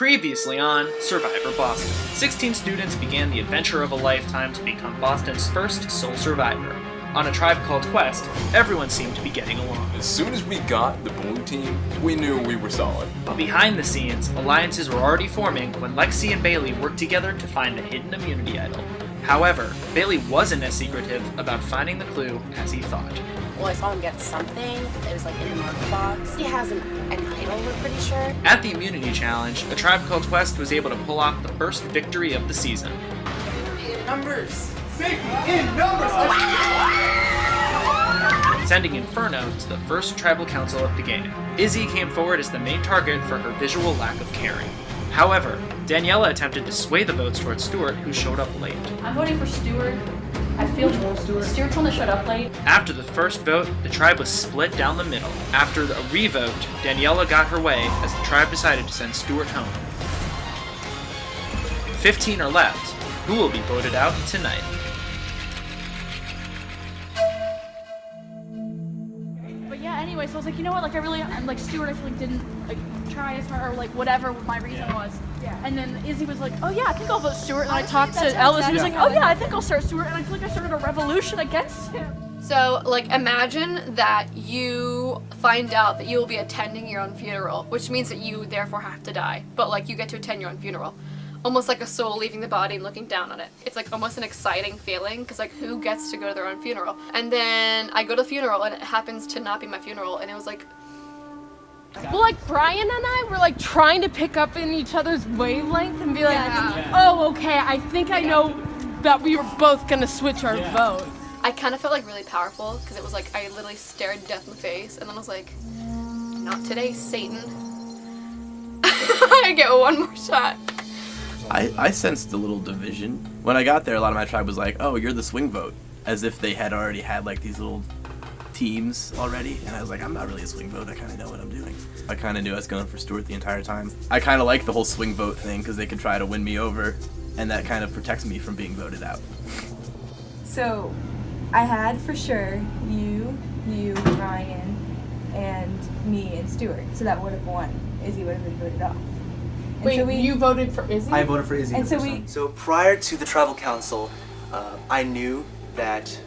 Previously on Survivor Boston, 16 students began the adventure of a lifetime to become Boston's first sole survivor. On a tribe called Quest, everyone seemed to be getting along. As soon as we got the blue team, we knew we were solid. But behind the scenes, alliances were already forming when Lexi and Bailey worked together to find the hidden immunity idol. However, Bailey wasn't as secretive about finding the clue as he thought. Well, I saw him get something. It was like in the marker box. He has an idol, we're pretty sure. At the immunity challenge, a tribe called Quest was able to pull off the first victory of the season. Numbers! Safety in numbers! Sending Inferno to the first tribal council of the game. Izzy came forward as the main target for her visual lack of caring. However, Daniella attempted to sway the votes towards Stuart, who showed up late. I'm voting for Stuart. I feel Stuart's one that showed up late. After the first vote, the tribe was split down the middle. After a revote, Daniella got her way as the tribe decided to send Stuart home. 15 are left. Who will be voted out tonight? But yeah, anyway, so I was like, you know what, I'm like Stuart, I feel like didn't try as hard or whatever my reason was. Yeah. And then Izzy was like, oh yeah, I think I'll vote Stuart. And I talked to Elvis, he was like, oh yeah, I think I'll start Stuart. And I feel like I started a revolution against him. So, imagine that you find out that you will be attending your own funeral, which means that you therefore have to die. But you get to attend your own funeral. Almost like a soul leaving the body and looking down on it. It's almost an exciting feeling, because who gets to go to their own funeral? And then I go to the funeral and it happens to not be my funeral, and it was well, Brian and I were trying to pick up in each other's wavelength and be oh, okay, I think I know that we were both gonna switch our votes. I kind of felt really powerful, because it was I literally stared death in the face, and then I was like, not today, Satan. I get one more shot. I sensed a little division. When I got there, a lot of my tribe was like, oh, you're the swing vote, as if they had already had these little teams already, and I was like, I'm not really a swing vote, I kind of know what I'm doing. I kind of knew I was going for Stuart the entire time. I kind of like the whole swing vote thing, because they could try to win me over, and that kind of protects me from being voted out. So, I had for sure you, Ryan, and me and Stuart, so that would have won. Izzy would have been voted off. And wait, so you voted for Izzy? I voted for Izzy. And so prior to the tribal council, I knew that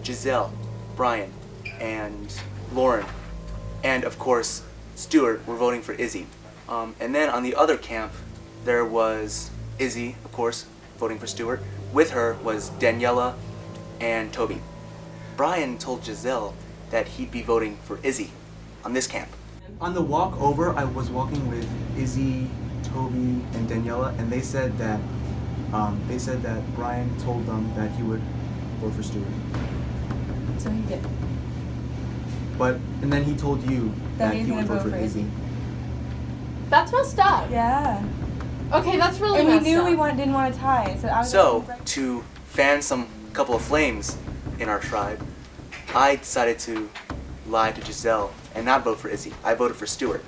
Giselle, Brian, and Lauren, and of course Stuart were voting for Izzy. And then on the other camp, there was Izzy, of course, voting for Stuart. With her was Daniella and Toby. Brian told Giselle that he'd be voting for Izzy on this camp. On the walk over, I was walking with Izzy, Toby, and Daniella, and they said that Brian told them that he would vote for Stuart. So he did. And then he told you that he would vote for Izzy. That's messed up. Yeah. Okay, that's really and messed we knew up. we didn't want to tie, so I was to fan couple of flames in our tribe, I decided to lie to Giselle and not vote for Izzy. I voted for Stuart.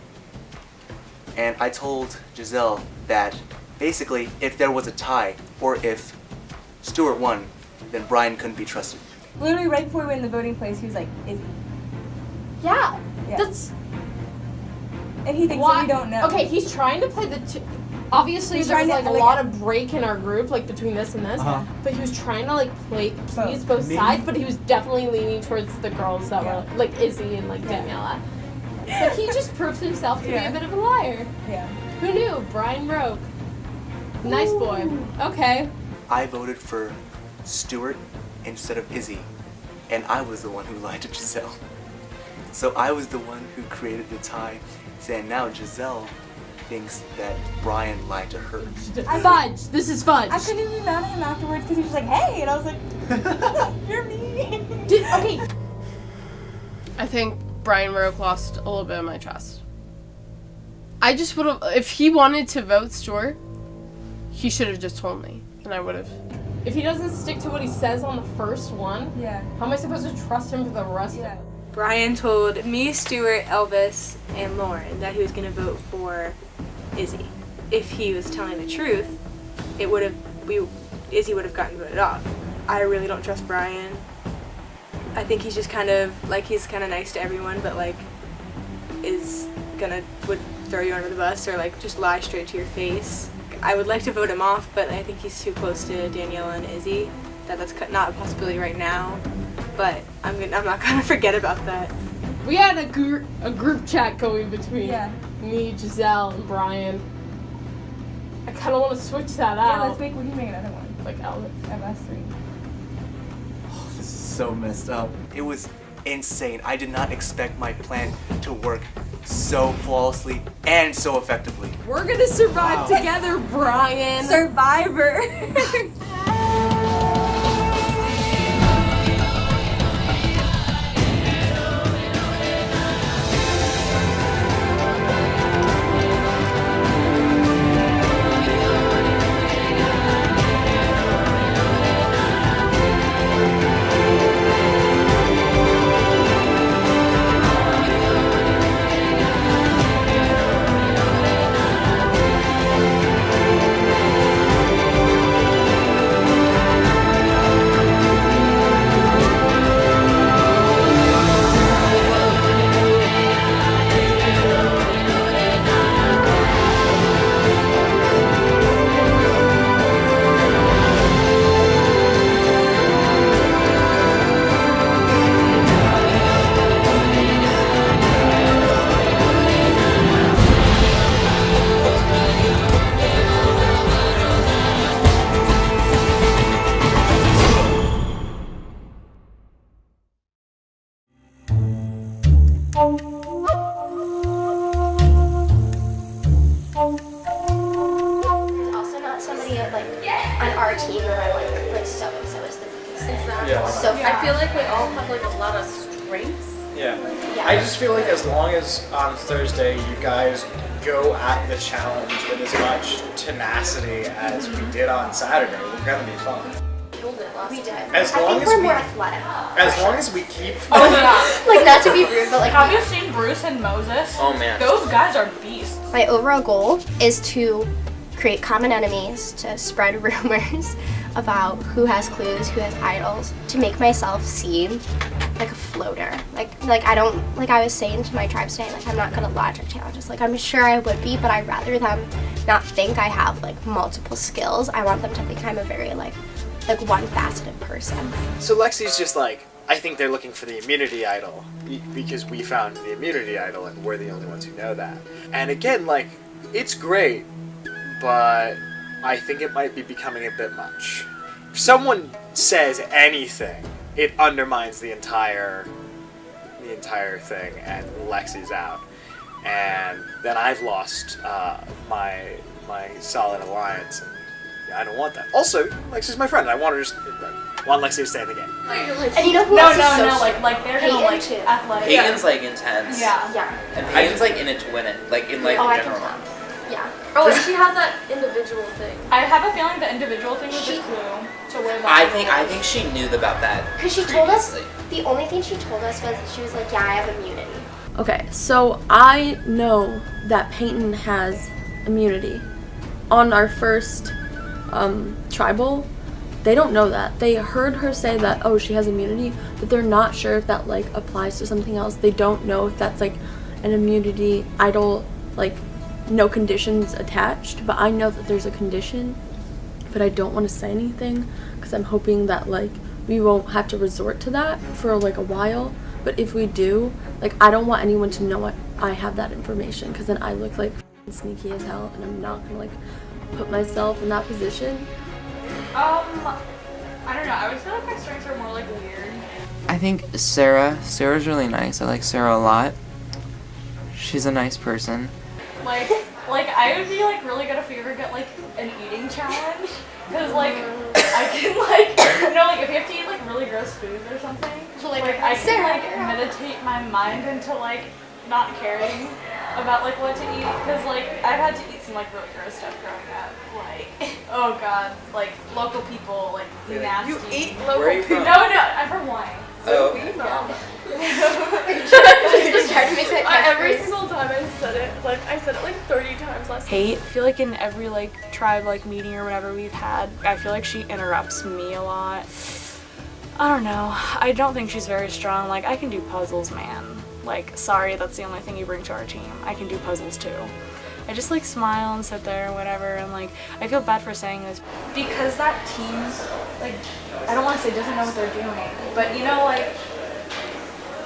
And I told Giselle that basically if there was a tie or if Stuart won, then Brian couldn't be trusted. Literally right before we went in the voting place, he was like, Izzy. Yeah. That's... And he thinks that we don't know. Okay, he's trying to play obviously there was a lot of break in our group, between this and this, but he was trying to please both sides, but he was definitely leaning towards the girls that were Izzy and Daniella. But he just proved himself to be a bit of a liar. Yeah. Who knew? Brian broke. Nice boy. Okay. I voted for Stuart instead of Izzy, and I was the one who lied to Giselle. So I was the one who created the tie, and now Giselle thinks that Brian lied to her. Fudge! This is fudge! I couldn't even be mad at him afterwards because he was like, hey! And I was like, you're mean! Okay. I think Brian Roke lost a little bit of my trust. I just would have, if he wanted to vote Stuart, he should have just told me, and I would have. If he doesn't stick to what he says on the first one, how am I supposed to trust him for the rest of it? Brian told me, Stuart, Elvis, and Lauren that he was going to vote for Izzy. If he was telling the truth, Izzy would have gotten voted off. I really don't trust Brian. I think he's just he's kind of nice to everyone, but would throw you under the bus or like just lie straight to your face. I would like to vote him off, but I think he's too close to Daniella and Izzy. That's not a possibility right now, but I'm not gonna forget about that. We had a group chat going between me, Giselle, and Brian. I kind of want to switch that out. Yeah, we can make another one. Like Elvis. MS3. Oh, this is so messed up. It was insane. I did not expect my plan to work so flawlessly and so effectively. We're gonna survive together, Brian. Survivor. So I feel like we all have like a lot of strengths. Yeah. I just feel like as long as on Thursday you guys go at the challenge with as much tenacity as we did on Saturday, we're gonna be fun. We did. As long as we're we, more athletic. as long as we keep. Oh yeah. Like not to be rude, but like. Have you seen Bruce and Moses? Oh man. Those guys are beasts. My overall goal is to create common enemies, to spread rumors about who has clues, who has idols, to make myself seem like a floater. Like I don't, like I was saying to my tribe today, like I'm not good at logic challenges. Like I'm sure I would be, but I'd rather them not think I have like multiple skills. I want them to think I'm a very like one-faceted person. So Lexi's just like, I think they're looking for the immunity idol because we found the immunity idol and we're the only ones who know that. And again, like, it's great, but I think it might be becoming a bit much. If someone says anything, it undermines the entire thing, and Lexi's out. And then I've lost my solid alliance, and I don't want that. Also, Lexi's my friend. I want Lexi to stay in the game. And you know who else is so like they're gonna like too. athletic. Peyton's like intense. Yeah. And Peyton's like in it to win it, like in life in general. Yeah. Oh, and she has that individual thing. I have a feeling the individual thing was a clue to where the I think she knew about that. Because she told us, the only thing she told us was she was like, yeah, I have immunity. Okay, so I know that Peyton has immunity. On our first tribal, they don't know that. They heard her say that, oh, she has immunity, but they're not sure if that like applies to something else. They don't know if that's like an immunity idol, like no conditions attached, but I know that there's a condition, but I don't want to say anything because I'm hoping that like we won't have to resort to that for like a while. But if we do, like I don't want anyone to know I have that information, because then I look like sneaky as hell, and I'm not gonna like put myself in that position. I don't know. I would feel like my strengths are more like weird. I think Sarah's really nice. I like Sarah a lot. She's a nice person. Like I would be like really good if we ever get like an eating challenge, because like I can like like if you have to eat like really gross foods or something, like I can like meditate my mind into like not caring about like what to eat, because like I've had to eat some like really gross stuff growing up, like oh god, like local people, like nasty. You eat local people? No, I'm from Hawaii. Oh. Every single time I said it like 30 times last Kate, I feel like in every like tribe like meeting or whatever we've had, I feel like she interrupts me a lot. I don't know. I don't think she's very strong. Like I can do puzzles, man. Like, sorry, that's the only thing you bring to our team. I can do puzzles too. I just like smile and sit there or whatever, and like I feel bad for saying this because that team, like, I don't want to say doesn't know what they're doing, but you know, like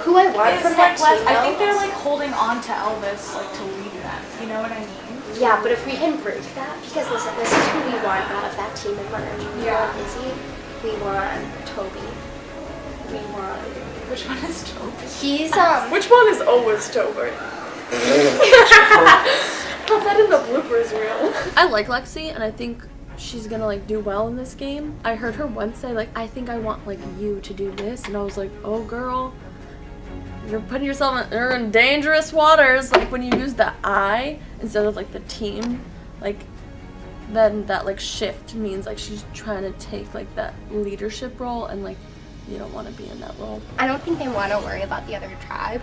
who I want from that team. I think they're like holding on to Elvis like to lead them. You know what I mean? Yeah, but if we can break that, because listen, this is who we want out of that team in Merge. We want Izzy, we want Toby, we want. Which one is Toby? He's Which one is always Toby? Put that in the bloopers reel. I like Lexi, and I think she's gonna like do well in this game. I heard her once say like, I think I want like you to do this, and I was like, oh girl, you're putting yourself in dangerous waters. Like when you use the I instead of like the team, like then that like shift means like she's trying to take like that leadership role, and like you don't want to be in that role. I don't think they want to worry about the other tribe,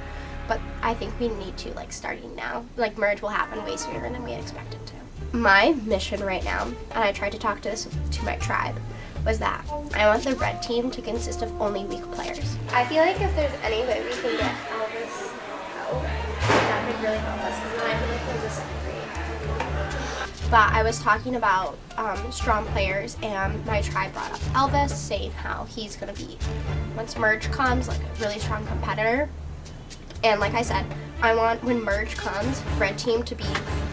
but I think we need to, like, starting now. Like, Merge will happen way sooner than we had expected to. My mission right now, and I tried to talk to this to my tribe, was that I want the red team to consist of only weak players. I feel like if there's any way we can get Elvis out, that could really help us, because then I feel like there's a second grade. But I was talking about strong players, and my tribe brought up Elvis, saying how he's going to be, once Merge comes, like a really strong competitor. And like I said, I want, when Merge comes, red team to be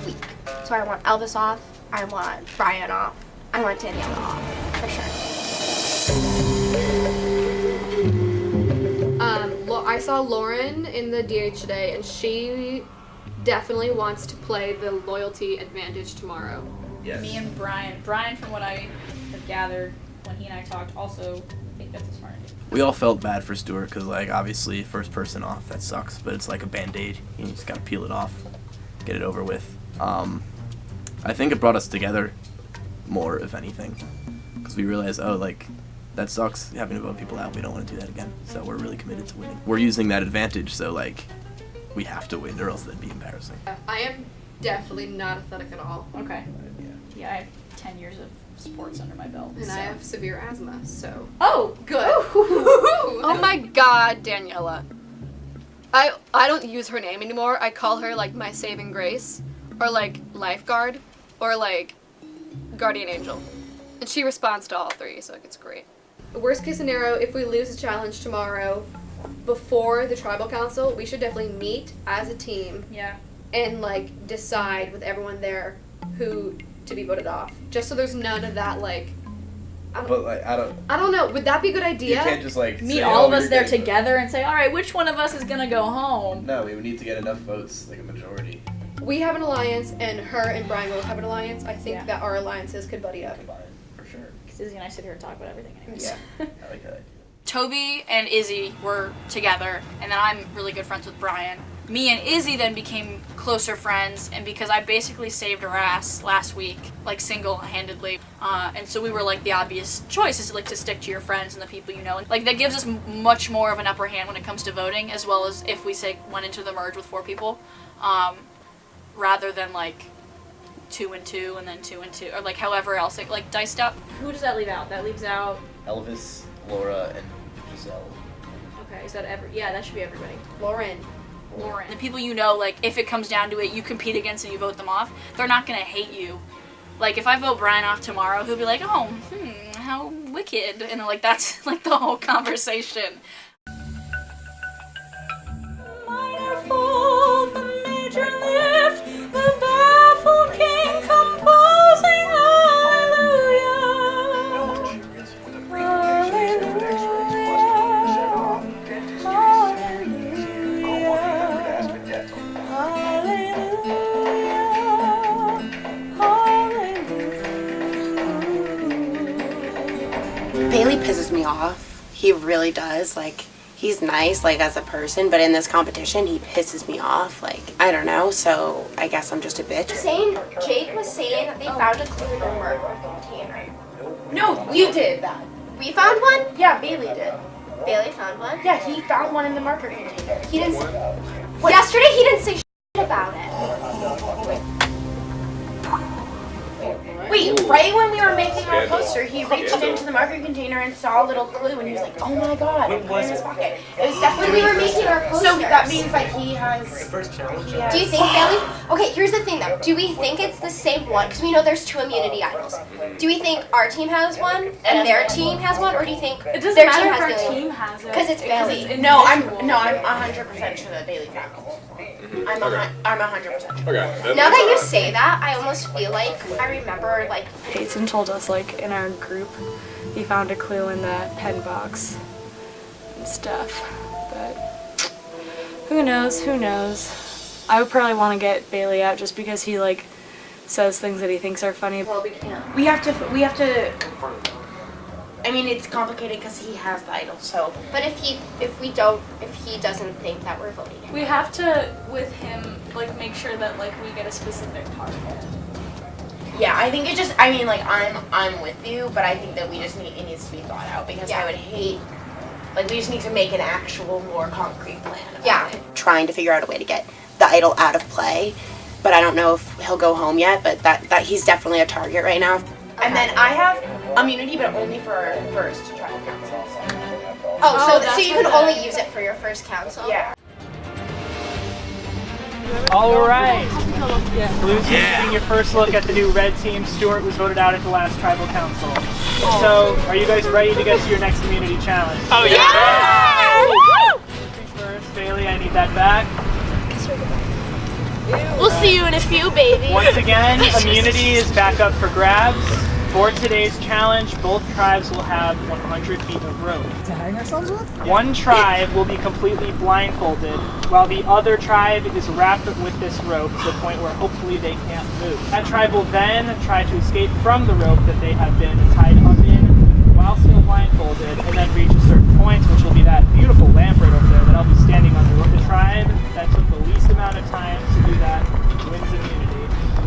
weak. So I want Elvis off, I want Brian off, I want Daniella off, for sure. I saw Lauren in the DH today, and she definitely wants to play the loyalty advantage tomorrow. Yes. Me and Brian, from what I have gathered when he and I talked, also think that's a smart idea. We all felt bad for Stuart because, like, obviously first person off, that sucks, but it's like a band-aid. You just gotta peel it off, get it over with. I think it brought us together more, if anything, because we realized, oh, like, that sucks having to vote people out. We don't want to do that again, so we're really committed to winning. We're using that advantage, so, like, we have to win, or else that'd be embarrassing. I am definitely not athletic at all. Okay. Yeah, I have 10 years of sports under my belt. And I have severe asthma, so. Oh, good. Oh my God, Daniella. I don't use her name anymore. I call her like my saving grace, or like lifeguard, or like guardian angel. And she responds to all three, so it's great. Worst case scenario, if we lose the challenge tomorrow, before the tribal council, we should definitely meet as a team. Yeah. And like decide with everyone there who to be voted off. Just so there's none of that like. But like I don't know. Would that be a good idea? You can't just like meet all of us there together and say, all right, which one of us is gonna go home? No, we would need to get enough votes, like a majority. We have an alliance, and her and Brian will have an alliance. I think that our alliances could buddy up. For sure. Because Izzy and I sit here and talk about everything anyways. Yeah. I like that. Toby and Izzy were together, and then I'm really good friends with Brian. Me and Izzy then became closer friends, and because I basically saved her ass last week, like single-handedly, and so we were like the obvious choice is like to stick to your friends and the people you know, and like that gives us much more of an upper hand when it comes to voting, as well as if we say went into the merge with 4 people, rather than like 2 and 2 and then 2 and 2, or like however else it like diced up. Who does that leave out? That leaves out. Elvis, Laura, and Giselle. Okay, is that yeah, that should be everybody. Lauren. The people you know, like, if it comes down to it, you compete against and you vote them off, they're not gonna hate you. Like, if I vote Brian off tomorrow, he'll be like, oh, how wicked. And, like, that's, like, the whole conversation. Minor fall, the major lift, the baffled king composing hallelujah. Bailey pisses me off. He really does. Like, he's nice, like, as a person, but in this competition, he pisses me off. Like, I don't know, so I guess I'm just a bitch. Jake was saying that they found a clue in the work container. No, we did that. We found one? Yeah, Bailey did. Bailey found one? Yeah, he found one in the marker container. He didn't say. Yesterday he didn't say shit about it. Wait, right when we were making our poster, he reached into the marker container and saw a little clue, and he was like, "Oh my god!" And put it in his pocket. It was definitely When we were making our posters. So that means like he has. Do you think Bailey? Okay, here's the thing though. Do we think it's the same one? Because we know there's 2 immunity idols. Do we think our team has one and their team has one, or do you think It doesn't their matter team if has our the team has it. Because it's Bailey. No, I'm 100% sure that Bailey found it. I'm 100% sure. Okay. Now that you say that, I almost feel like I remember like Peyton told us like in our group he found a clue in that pen box and stuff. But who knows? Who knows? I would probably want to get Bailey out just because he like says things that he thinks are funny. Well, we can't. We have to. I mean, it's complicated because he has the idol. So. But if he doesn't think that we're voting him. We have to, with him, like make sure that like we get a specific target. Yeah, I think it just. I mean, like I'm with you, but I think that we just it needs to be thought out because I would hate. Like we just need to make an actual, more concrete plan. About it. Trying to figure out a way to get the idol out of play, but I don't know if he'll go home yet. But that he's definitely a target right now. And then I have immunity, but only for our first tribal council. So you can only use it for your first council. Yeah. All right. Blue team getting your first look at the new red team. Stuart was voted out at the last tribal council. So, are you guys ready to get to your next immunity challenge? Oh yeah! First, Bailey, I need that back. We'll see you in a few, baby. Once again, immunity is back up for grabs. For today's challenge, both tribes will have 100 feet of rope. To hang ourselves with? One tribe will be completely blindfolded, while the other tribe is wrapped with this rope to the point where hopefully they can't move. That tribe will then try to escape from the rope that they have been tied up in while still blindfolded, and then reach a certain point, which will be that beautiful lamp right over there that I'll be standing under. The tribe that took the least amount of time to do that wins immunity.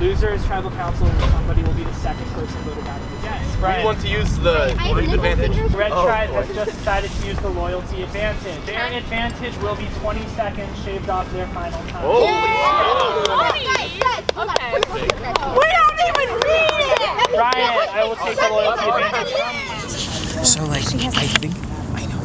Losers, tribal council, somebody will be the second person voted out of the game. We want to use the advantage. Red tribe has just decided to use the loyalty advantage. Their advantage will be 20 seconds shaved off their final time. We don't even read it! Ryan, I will take the loyalty advantage from you. So, like, I think. I know.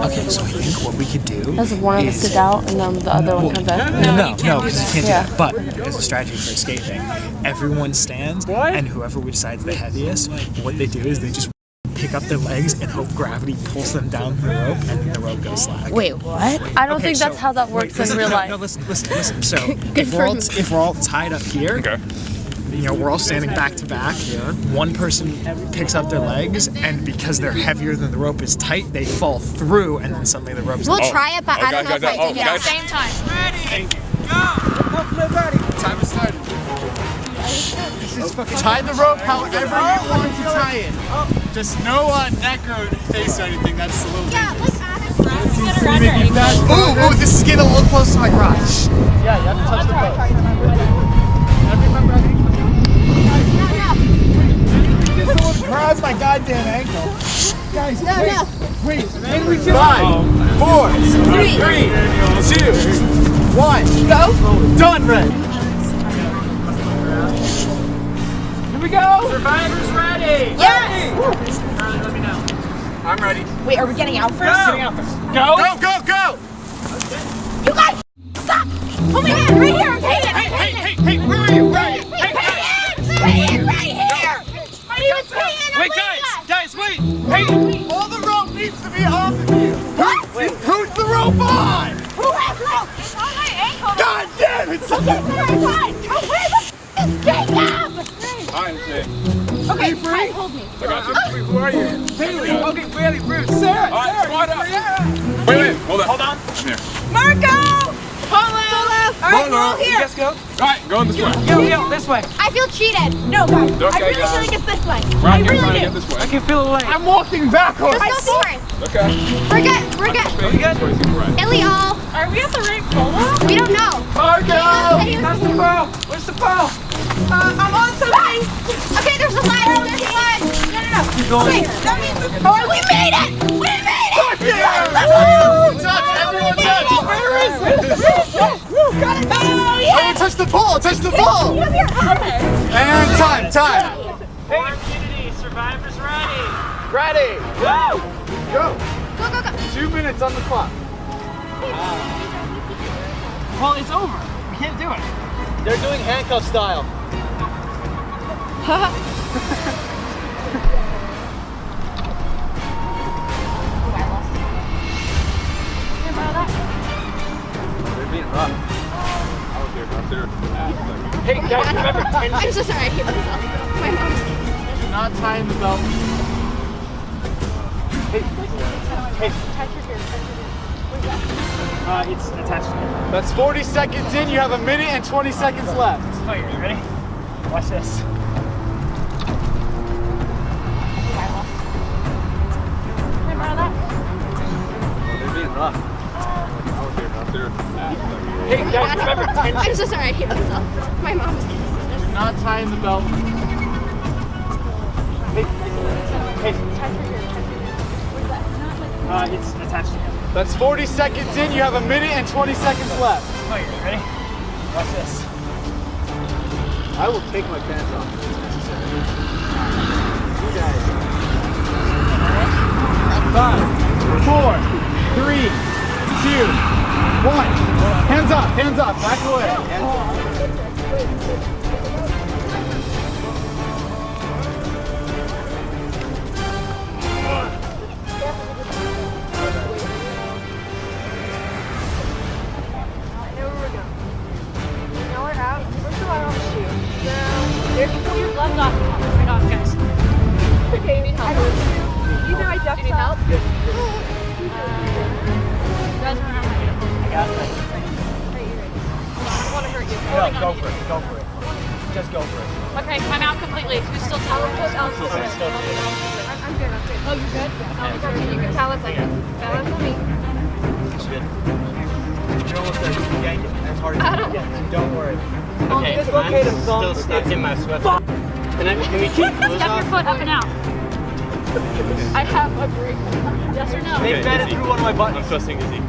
Okay, so I think what we could do. Does one of us sit out and then the other one comes back? No, because you can't do that. But as a strategy for escaping, everyone stands, and whoever decides the heaviest, what they do is they just pick up their legs and hope gravity pulls them down the rope, and then the rope goes slack. Wait, what? I don't think that's how that works in real life. No, listen. So if we're all tied up here, you know, we're all standing back to back. One person picks up their legs, and because they're heavier than the rope is tight, they fall through, and then suddenly the rope's. We'll try it, but I don't know if I do At the same time. Ready? Go! Time has started. Tie the rope however you want to tie it. Just no neck or face or anything. That's a little dangerous. Ooh, this is getting a little close to my crotch. Yeah, you have to touch the post. Someone grabs my goddamn ankle. Guys, wait. 5, 4, 3, 2, 1. Go. Done, Red. Here we go. Survivors ready. Yes. Charlie, let me know. I'm ready. Wait, are we getting out first? Getting out first. Go. Go. You guys, stop! Hold my hand right here. Hey, where are you? Peyton, right here. Are you Peyton? Wait, guys, wait. Peyton, all the rope needs to be off of you. Who's the rope on? Who has rope? It's on my ankle. God damn it! Okay, fine. Oh, where the is Jacob? Okay, fine, hold me. I got you. Wait, who are you? Bailey. Okay, Bailey, Ruth. Sarah. Wait, hold on. Hold on. I'm here. Marco! Polo! Alright, here. You guys go. Alright, going this way. Yo, this way. I feel cheated. No, guys. Okay, I really guys. feel like it's this way. Right, I really trying to do. get this way. I can feel the light. I'm walking backwards. Let's go for it. Okay. We're good. Are we all? Are we at the right polo? We don't know. Marco! That's the ball. Where's the ball? I'm on something. Okay, there's a line. There's a line. No. Keep going. Wait, that means we made it. We made it. Everyone touch! Where is it? Got it. Oh, yeah. Touch the ball! Come here. And time! More immunity. Survivors ready. Ready. Go. Go. Go, go, go. 2 minutes on the clock. Well, it's over. We can't do it. They're doing handcuff style. They're being rough. I was there, not there. Hey, guys, remember 10 I'm so sorry. I hate myself. My mom's Do not tie in the belt. Hey. It's attached to me. That's 40 seconds in. You have 1 minute and 20 seconds left. Oh, you ready? Watch this. They're being rough. I was there, not there. Hey, guys, remember 10 I'm so sorry. I hate myself. My mom's Do not tie in the belt. Hey. It's attached to him. That's 40 seconds in. You have 1 minute and 20 seconds left. Oh, you ready? Watch this. I will take my pants off if it's necessary. You guys. 5, 4, 3, 2, 1. Hands up, hands up, back away. Pull your gloves off. Right off, guys. Okay, you need help. You know I Do you need help? You guys remember how to do it. I got it. I don't want to hurt you. No, go for it. Go for it. Just go for it. Okay, I'm out completely. Who's still telling? I'm good. I'm good. Oh, you're good? You can balance on me. Balance on me. It's good. You're almost there. Just yank it as hard as you can. Don't worry. Okay, I'm still stuck in my sweatpants. Can we keep Step clothes your off? foot up and out. I have a break. Yes or no? They fed it through one of my buttons. I'm trusting Izzy.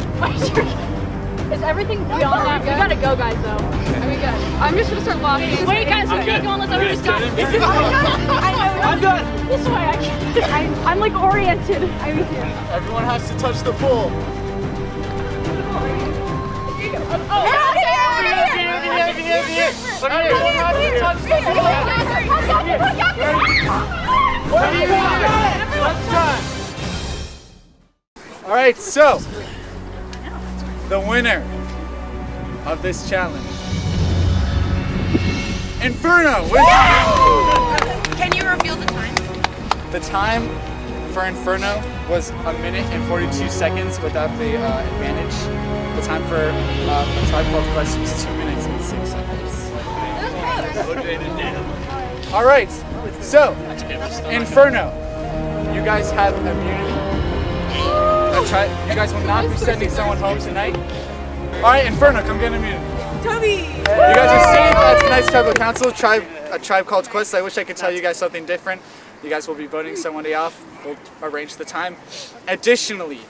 Is everything beyond that? We gotta go, guys, though. Are we good? I'm just gonna start locking. Wait, guys, we can't go unless everybody's done. I know. I'm done. This way, I can't. I'm like oriented. Everyone has to touch the pool. All right, so the winner of this challenge, Inferno. Can you reveal the time? The time for Inferno was 1 minute and 42 seconds without the advantage. The time for a Tribe Called Quest was 2 minutes and 6 seconds. All right, so Inferno, you guys have immunity. You guys will not be sending someone home tonight. All right, Inferno, come get immunity. Toby! You guys are safe at tonight's Tribal Council, a Tribe Called Quest. I wish I could tell you guys something different. You guys will be voting somebody off. We'll arrange the time. Additionally,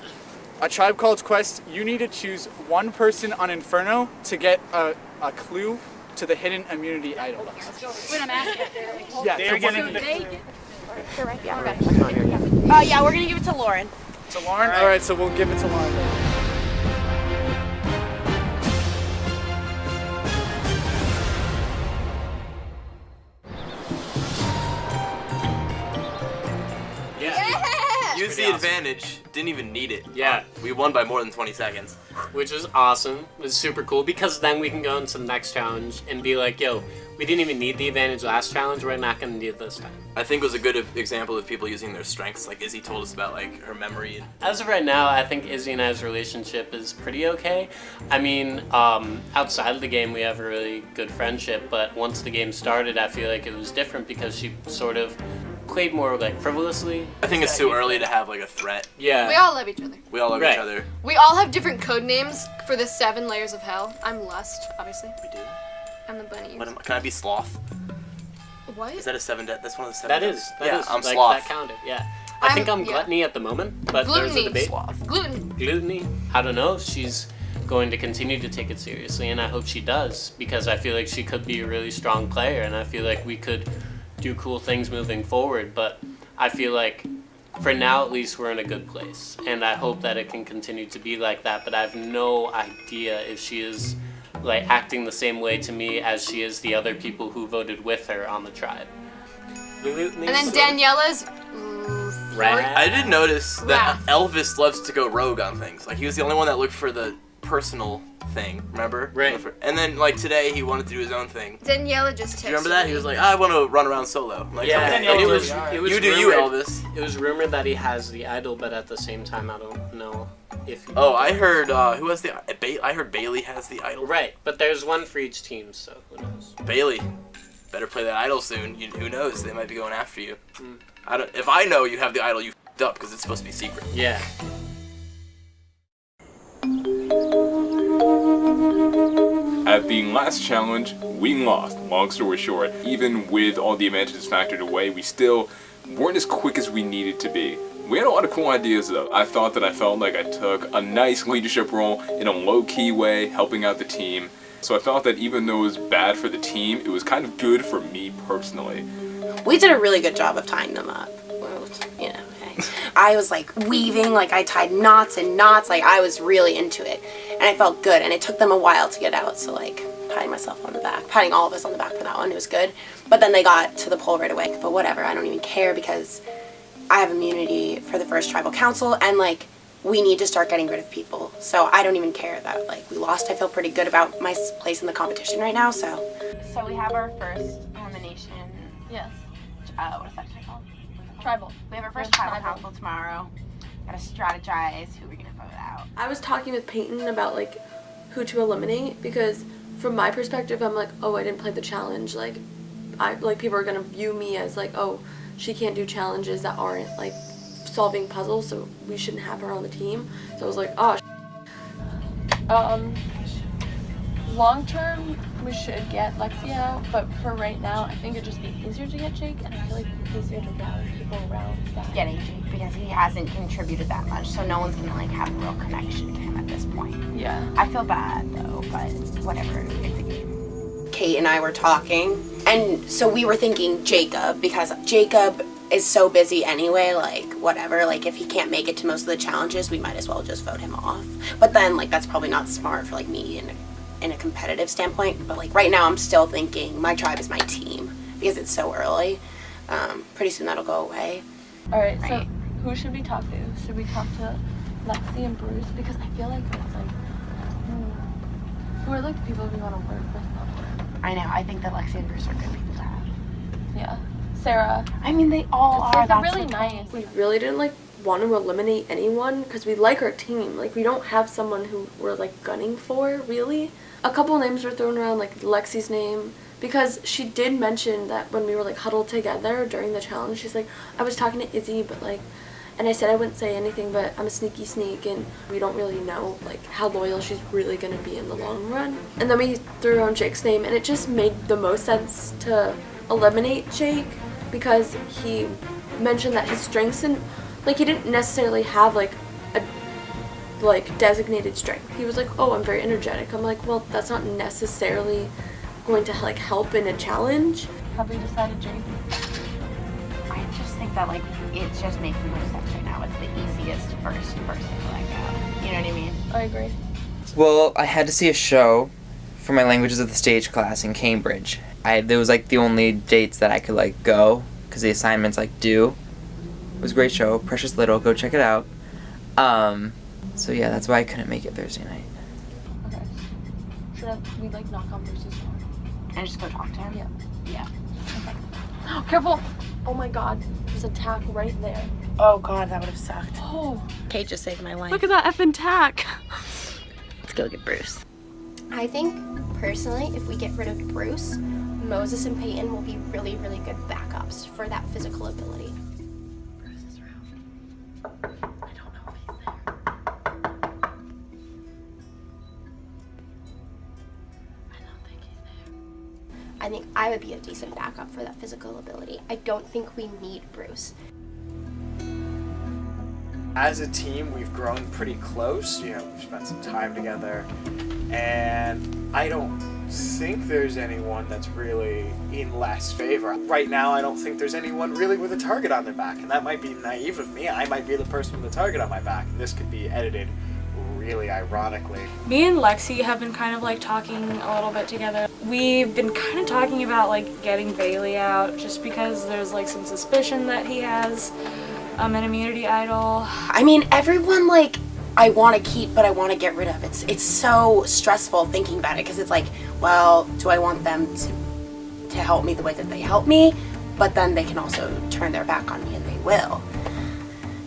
a Tribe Called Quest, you need to choose one person on Inferno to get a clue to the hidden immunity idol. Wait, I'm asking. Yeah, They're getting the... They're right. Yeah. Yeah, we're gonna give it to Lauren. To Lauren? All right, so we'll give it to Lauren. Use the advantage. Didn't even need it. Yeah. We won by more than 20 seconds. Which is awesome. It was super cool because then we can go into the next challenge and be like, yo, we didn't even need the advantage last challenge. We're not going to need it this time. I think it was a good example of people using their strengths, like Izzy told us about, like her memory. As of right now, I think Izzy and I's relationship is pretty okay. I mean, outside of the game, we have a really good friendship, but once the game started, I feel like it was different because she sort of played more like frivolously. I think it's too early to have like a threat. Yeah. We all love each other. We all love each other. We all have different code names for the 7 layers of hell. I'm Lust, obviously. We do. I'm the bunny. Can I be Sloth? What? Is that a 7? That's one of the 7. That is. I'm like, Sloth. That counted. Yeah. I think I'm Gluttony at the moment, but there's a debate. Gluttony. I don't know if she's going to continue to take it seriously, and I hope she does because I feel like she could be a really strong player, and I feel like we could do cool things moving forward, but I feel like for now at least we're in a good place, and I hope that it can continue to be like that, but I have no idea if she is like acting the same way to me as she is the other people who voted with her on the tribe. And then Daniella's I did notice that Elvis loves to go rogue on things. Like, he was the only one that looked for the personal thing, remember? Right. And then, like, today he wanted to do his own thing. Daniella just texted Do you remember that? He was like, I want to run around solo. I'm like, Yeah, okay, it you was do you, Elvis. It was rumored that he has the idol, but at the same time, I don't know if. Oh, I heard who has the? I heard Bailey has the idol. Right, but there's one for each team, so who knows? Bailey, better play that idol soon. Who knows? They might be going after you. If I know you have the idol, you f***ed up because it's supposed to be secret. Yeah. At the last challenge, we lost. Long story short, even with all the advantages factored away, we still weren't as quick as we needed to be. We had a lot of cool ideas though. I felt like I took a nice leadership role in a low-key way, helping out the team. So I felt that even though it was bad for the team, it was kind of good for me personally. We did a really good job of tying them up. Well, you know, okay. I was like weaving, like I tied knots and knots, like I was really into it. And I felt good, and it took them a while to get out, so like patting myself on the back, patting all of us on the back for that one, it was good. But then they got to the pole right away, but whatever, I don't even care because I have immunity for the first tribal council, and like we need to start getting rid of people. So I don't even care that like we lost. I feel pretty good about my place in the competition right now, so. So we have our first elimination. Yes. What is that called? Tribal. We have our first tribal council tomorrow. Gotta strategize who we're gonna vote out. I was talking with Peyton about like who to eliminate because from my perspective I'm like, oh, I didn't play the challenge, like people are gonna view me as like, oh, she can't do challenges that aren't like solving puzzles, so we shouldn't have her on the team. So I was like, oh, Long term, we should get Lexi out, but for right now, I think it'd just be easier to get Jake, and I feel like it's easier to rally people around that. Getting Jake because he hasn't contributed that much, so no one's gonna like have a real connection to him at this point. Yeah. I feel bad though, but whatever. It's a game. Kate and I were talking, and so we were thinking Jacob, because Jacob is so busy anyway, like whatever, like if he can't make it to most of the challenges, we might as well just vote him off. But then like that's probably not smart for like me and in a competitive standpoint, but like right now I'm still thinking my tribe is my team because it's so early. Pretty soon that'll go away. Alright, so who should we talk to? Should we talk to Lexi and Bruce? Because I feel like it's like, who are like the people we want to work with? I know, I think that Lexi and Bruce are good people to have. Yeah. Sarah. I mean, they all are. Like, That's really the nice. We really didn't like want to eliminate anyone because we like our team. Like we don't have someone who we're like gunning for really. A couple names were thrown around, like Lexi's name, because she did mention that when we were like huddled together during the challenge, she's like, I was talking to Izzy, but like, and I said I wouldn't say anything, but I'm a sneaky sneak, and we don't really know like how loyal she's really gonna be in the long run. And then we threw around Jake's name, and it just made the most sense to eliminate Jake because he mentioned that his strengths and like he didn't necessarily have like a designated strength. He was like, oh, I'm very energetic. I'm like, well, that's not necessarily going to like help in a challenge. Have we decided Jake? I just think that like it just makes the most sense right now. It's the easiest first person to let go. You know what I mean? I agree. Well, I had to see a show for my Languages of the Stage class in Cambridge. There was like the only dates that I could like go because the assignments like due. It was a great show, Precious Little. Go check it out. So yeah, that's why I couldn't make it Thursday night. Okay. Should we like knock on Bruce's door? And just go talk to him? Yeah. Yeah. Okay. Oh, careful! Oh my god, there's a tack right there. Oh god, that would have sucked. Oh. Kate just saved my life. Look at that effing tack. Let's go get Bruce. I think, personally, if we get rid of Bruce, Moses and Peyton will be really, really good backups for that physical ability. Bruce is around. I don't know if he's there. I don't think he's there. I think I would be a decent backup for that physical ability. I don't think we need Bruce. As a team, we've grown pretty close. You know, we've spent some time together, and I don't think there's anyone that's really in less favor. Right now, I don't think there's anyone really with a target on their back, and that might be naive of me. I might be the person with a target on my back, and this could be edited really ironically. Me and Lexi have been kind of like talking a little bit together. We've been kind of talking about like getting Bailey out just because there's like some suspicion that he has an immunity idol. I mean, everyone like I want to keep but I want to get rid of. It's so stressful thinking about it because it's like, well, do I want them to help me the way that they help me? But then they can also turn their back on me, and they will.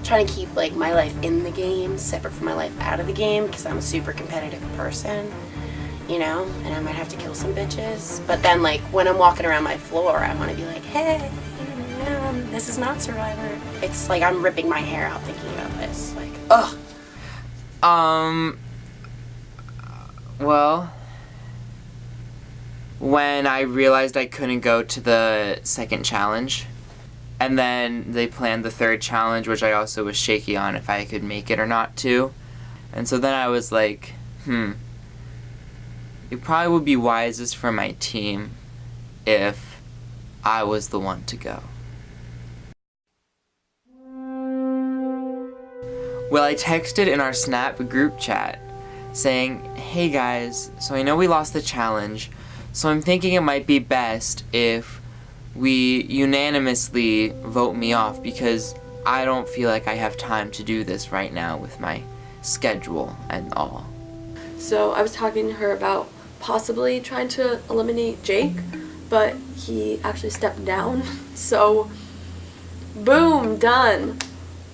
Trying to keep like my life in the game separate from my life out of the game because I'm a super competitive person, you know, and I might have to kill some bitches. But then like when I'm walking around my floor, I want to be like, hey, this is not Survivor. It's like I'm ripping my hair out thinking about this. Like, ugh. Well, when I realized I couldn't go to the second challenge, and then they planned the third challenge, which I also was shaky on if I could make it or not too. And so then I was like, it probably would be wisest for my team if I was the one to go. Well, I texted in our Snap group chat saying, hey guys, so I know we lost the challenge, so I'm thinking it might be best if we unanimously vote me off because I don't feel like I have time to do this right now with my schedule and all. So I was talking to her about possibly trying to eliminate Jake, but he actually stepped down. So, boom, done.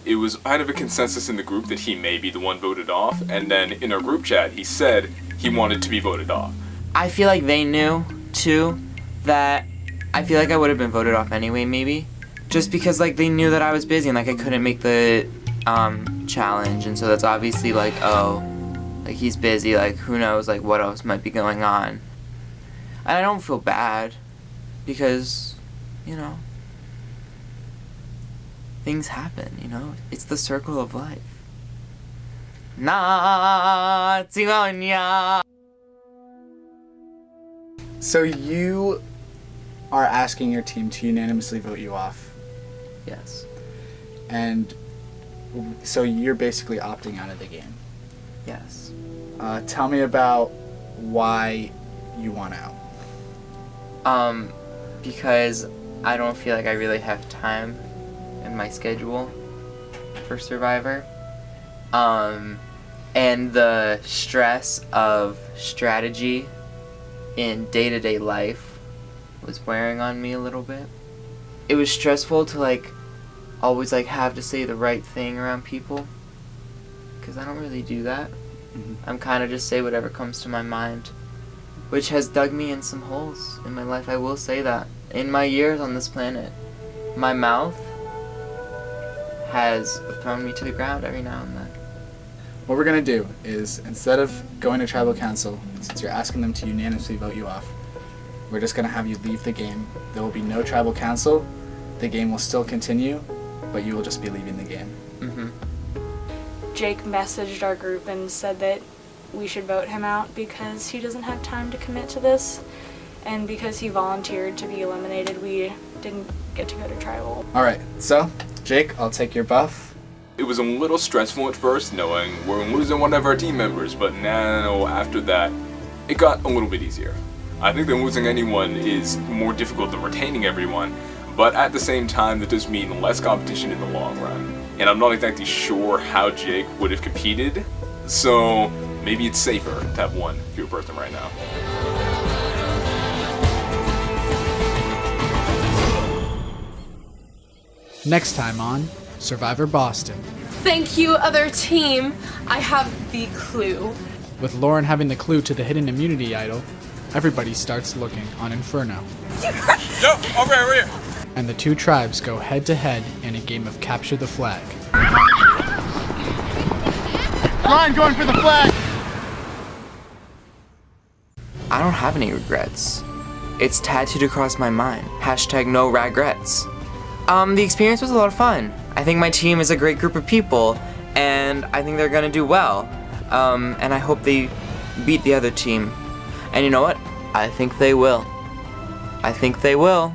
It was kind of a consensus in the group that he may be the one voted off, and then in our group chat he said he wanted to be voted off. I feel like they knew, too, that I feel like I would have been voted off anyway, maybe. Just because, like, they knew that I was busy and, like, I couldn't make the challenge. And so that's obviously, like, oh, like, he's busy. Like, who knows, like, what else might be going on. And I don't feel bad because, you know, things happen, you know? It's the circle of life. So you are asking your team to unanimously vote you off. Yes. And so you're basically opting out of the game. Yes. Tell me about why you want out. Because I don't feel like I really have time in my schedule for Survivor. And the stress of strategy in day-to-day life was wearing on me a little bit. It was stressful to like always like have to say the right thing around people because I don't really do that. I'm kind of just say whatever comes to my mind, which has dug me in some holes in my life. I will say that. In my years on this planet, my mouth has thrown me to the ground every now and then. What we're gonna do is, instead of going to tribal council, since you're asking them to unanimously vote you off, we're just gonna have you leave the game. There will be no tribal council. The game will still continue, but you will just be leaving the game. Jake messaged our group and said that we should vote him out because he doesn't have time to commit to this, and because he volunteered to be eliminated, we didn't get to go to tribal. Alright, so, Jake, I'll take your buff. It was a little stressful at first knowing we're losing one of our team members, but now after that, it got a little bit easier. I think that losing anyone is more difficult than retaining everyone, but at the same time that does mean less competition in the long run. And I'm not exactly sure how Jake would have competed, so maybe it's safer to have one fewer person right now. Next time on Survivor Boston. Thank you, other team. I have the clue. With Lauren having the clue to the hidden immunity idol, everybody starts looking on Inferno. Yo, over here. And the two tribes go head to head in a game of capture the flag. Ryan going for the flag! I don't have any regrets. It's tattooed across my mind. Hashtag no regrets. The experience was a lot of fun. I think my team is a great group of people, and I think they're gonna do well. And I hope they beat the other team. And you know what? I think they will. I think they will.